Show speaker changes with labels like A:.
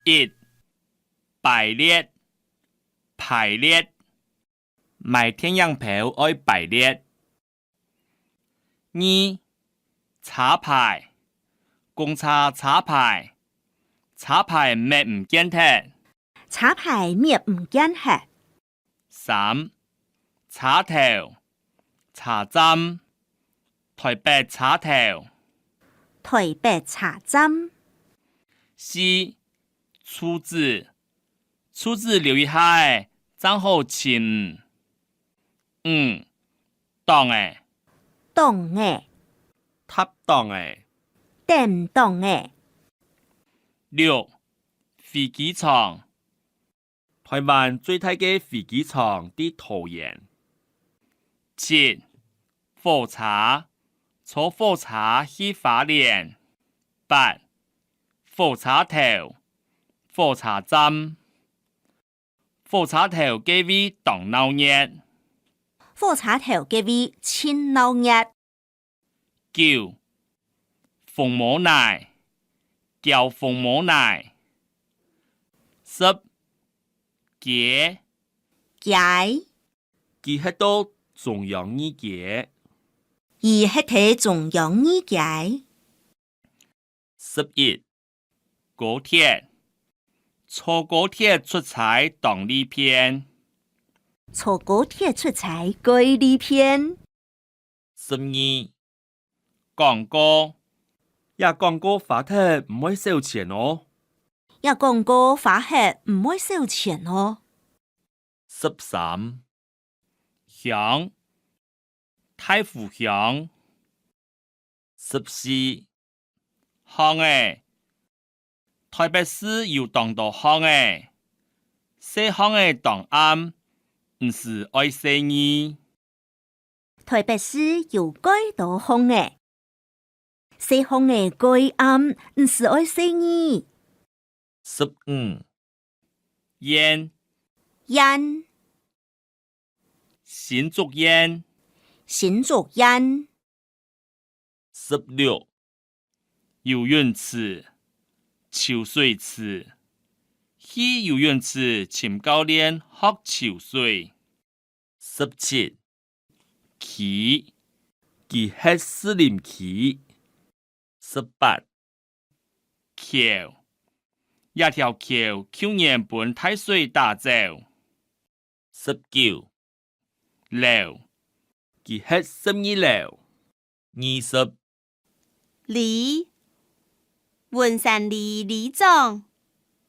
A: 一、排列，排列，买天样票爱排列。二、插牌，公车插牌，插牌咩唔见睇。
B: 插牌灭唔见黑。
A: 三、插头，插针，台北插头。
B: 台北茶针。
A: 四、出字，出字留意下，真好亲。五、当诶，
B: 当诶，
A: 恰当诶。
B: 掂当诶。
A: 六、飞机场，台湾最大嘅飞机场伫桃园。七、火车，坐火车去花莲。八、火车头，火车站，火车头嘅位当闹热。
B: 火车头嘅位真闹热。
A: 九、凤毛奶，叫凤毛奶。十、街，
B: 街，
A: 佢喺到中央呢街。
B: 伊喺睇中央呢街。
A: 11、高鐵，坐高鐵出差當呢篇。
B: 坐高铁出差改呢篇。
A: 12、廣告，廣告發得唔會收錢哦。
B: 也講過發黑唔會收錢哦。
A: 13、鄉，太湖鄉。14、巷誒，台北市有當到巷誒，細巷誒當暗，唔是愛生意。
B: 台北市有改多巷誒，細巷誒改暗，唔是愛生意。
A: 15、煙，
B: 煙，
A: 新竹煙。
B: 新竹煙。
A: 16、游泳池，游水池。去游泳池請教練學游水。17、旗，佢係士林旗。18、橋，一條橋去年本太水打走。19、樓，佢係12樓。20、
B: 李，文山里李總。